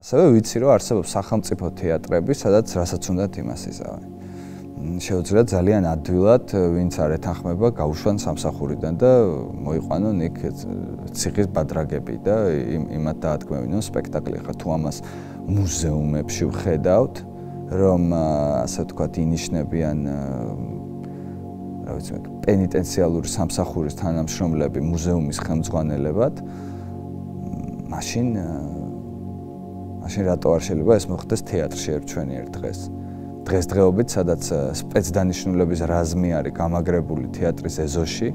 ასევე ვიცი, რომ არსებობს სახელმწიფო თეატრები, სადაც რასაც უნდათ იმას იზავენ. Შეუძლიათ ძალიან ადვილად, ვინც არ ეთანხმება, გაუშვან სამსახურიდან და მოიყვანონ იქ ციხის ბადრაგები და იმათ დაადგმევინონ სპექტაკლი. ხა თუ ამას მუზეუმებში ვხედავთ, რომ ასე ვთქვათ, ინიშნებიან რა ვიცი, პენიტენციალური სამსახურის თანამშრომლები მუზეუმის ხელმძღვანელებად, მაშინ რატო არ შეიძლება ეს მოხდეს თეატრში ერთჩვენიერ დღეს. დღესდღეობით, სადაც სპეცდანიშნულების რაზმი არის გამაგრებული თეატრის ეზოში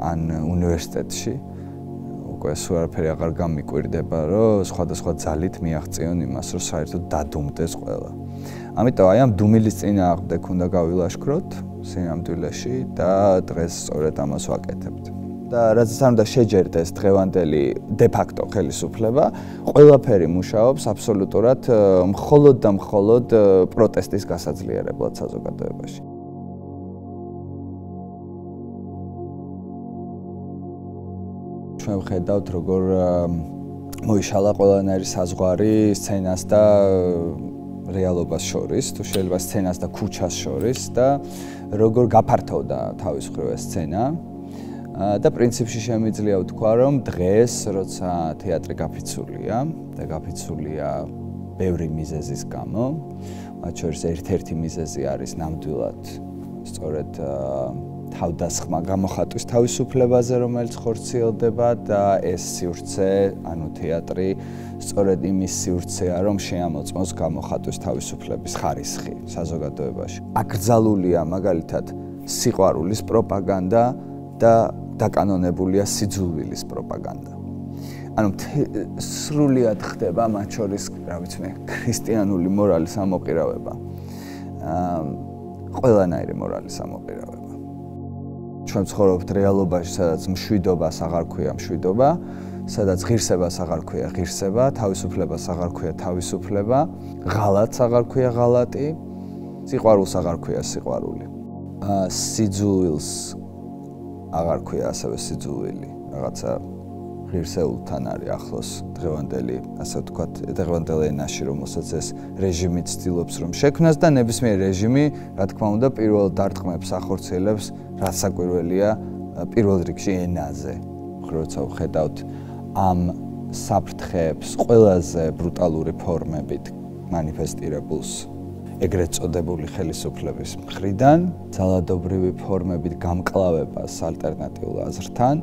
ან უნივერსიტეტში, უკვე სულ არაფერი აღარ გამიკვირდება, რომ სხვადასხვა ძალით მიაღწიონ იმას, რომ საერთოდ დადუმდეს ყველა. ამიტომ აი ამ დუმილის წინააღმდეგ უნდა გავილაშქროთ სინამდვილეში და დღეს სწორედ ამას ვაკეთებთ. და რაც არ უნდა შეჯერდეს დღევანდელი დე-ფაქტო ხელისუფლება, ყველაფერი მუშაობს აბსოლუტურად მხოლოდ და მხოლოდ პროტესტის გასაძლიერებლად საზოგადოებაში. ჩვენ ვხედავთ, როგორ მოიშალა ყველანაირი საზღვარი სცენას და რეალობას შორის, თუ შეიძლება სცენას და ქუჩას შორის და როგორ გაფართოვდა თავის მხრივ ეს სცენა. და პრინციპში შემიძლია ვთქვა, რომ დღეს, როცა თეატრი გაფიცულია და გაფიცულია ბევრი მიზეზის გამო, მათ შორის ერთ-ერთი მიზეზი არის ნამდვილად სწორედ თავდასხმა გამოხატვის თავისუფლებაზე, რომელიც ხორციელდება და ეს სივრცე, ანუ თეატრი, სწორედ იმის სივრცეა, რომ შეამოწმოს გამოხატვის თავისუფლების ხარისხი საზოგადოებაში. აკრძალულია მაგალითად სიყვარულის პროპაგანდა და დაკანონებულია სიძულვილის პროპაგანდა. ანუ სრულიად ხდება მათ შორის, რა ვიცი მე, ქრისტიანული მორალის ამოყირავება. ყველანაირი მორალის ამოყირავება. ჩვენ ცხოვრობთ რეალობაში, სადაც მშვიდობას აღარ ქვია მშვიდობა, სადაც ღირსებას აღარ ქვია ღირსება, თავისუფლებას აღარ ქვია თავისუფლება, ღალატს აღარ ქვია ღალატი, სიყვარულს აღარ ქვია სიყვარული. სიძულვილს აღარ ქვია ასევე სიძულვილი, რაღაცა ღირსეულთან არის ახლოს დღევანდელი, ასე ვთქვათ, დღევანდელ ენაში, რომელსაც ეს რეჟიმი ცდილობს რომ შექმნას და ნებისმიერ რეჟიმი, რა თქმა უნდა, პირველ დარტყმებს ახორციელებს, რაც საკვირველია, პირველ რიგში ენაზე. როცა ვხედავთ ამ საფრთხეებს ყველაზე ბრუტალური ფორმებით მანიფესტირებულს ეგრეთ წოდებული ხელისუფლების მხრიდან, ძალადობრივი ფორმებით გამკლავებას ალტერნატიულ აზრთან,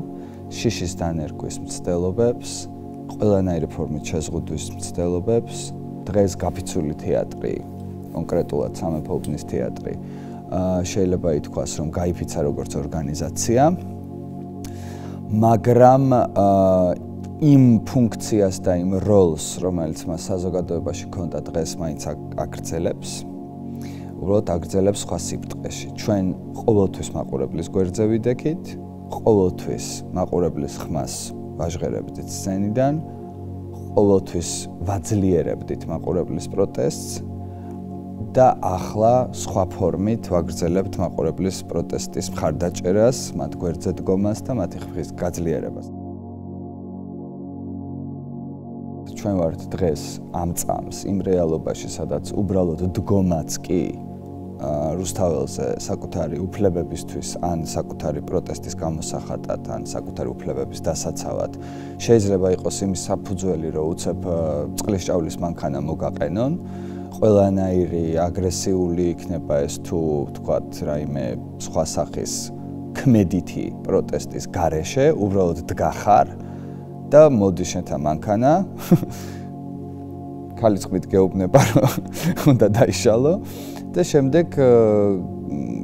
შიშის დანერგვის მცდელობებს, ყველანაირი ფორმით შეზღუდვის მცდელობებს, დღეს გაფიცული თეატრი, კონკრეტულად სამეფო უბნის თეატრი, შეიძლება ითქვას, რომ გაიფიცა როგორც ორგანიზაცია, მაგრამ იმ ფუნქციას და იმ როლს, რომელიც მას საზოგადოებაში ჰქონდა დღეს მაინც აგრძელებს, უბრალოდ აგრძელებს სხვა სიბრტყეში. ჩვენ ყოველთვის მაყურებლის გვერდზე ვიდექით, ყოველთვის მაყურებლის ხმას ვაჟღერებდით სცენიდან, ყოველთვის ვაძლიერებდით მაყურებლის პროტესტს და ახლა სხვა ფორმით ვაგრძელებთ მაყურებლის პროტესტის მხარდაჭერას, მათ გვერდზე დგომას და მათი ხმის გაძლიერებას. ჩვენ ვართ დღეს ამ წამს იმ რეალობაში, სადაც უბრალოდ დგომაც კი რუსთაველზე საკუთარი უფლებებისთვის ან საკუთარი პროტესტის გამოსახატად ან საკუთარი უფლებების დასაცავად შეიძლება იყოს იმის საფუძველი, რომ უცებ წყლის ჭავლის მანქანა მოგაყენონ, ყველანაირი აგრესიული იქნება ეს თუ ვთქვათ რაიმე სხვა სახის ქმედითი პროტესტის გარეშე, უბრალოდ დგახარ და მოდი შენთან მანქანა ქალისწყლით გეუბნება, რომ უნდა დაიშალო და შემდეგ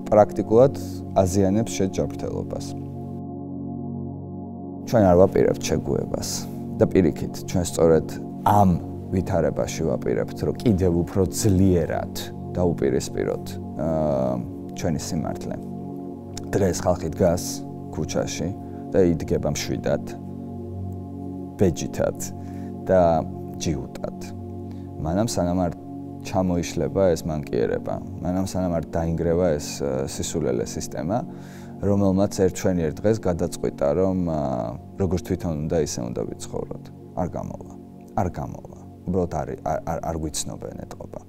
პრაქტიკულად აზიანებს შეჯაბრთელობას. ჩვენ არ ვაპირებთ შეგუებას და პირიქით, ჩვენ სწორედ ამ ვითარებაში ვაპირებთ, რომ კიდევ უფრო ძლიერად დაუპირისპიროთ ჩვენი სიმართლე. დღეს ხალხი დგას ქუჩაში და იდგება მშვიდად, ბეჯითად და ჯიუტად. მანამ სანამ არ ჩამოიშლება ეს მანკიერება, მანამ სანამ არ დაინგრევა ეს სისულელე სისტემა, რომელმაც ერთჩვენიერ დღეს გადაწყვიტა, რომ როგორც თვითონ უნდა, ისე უნდა ვიცხოვროთ. არ გამოვა. უბრალოდ არ გვიცნობენ ეთყობა.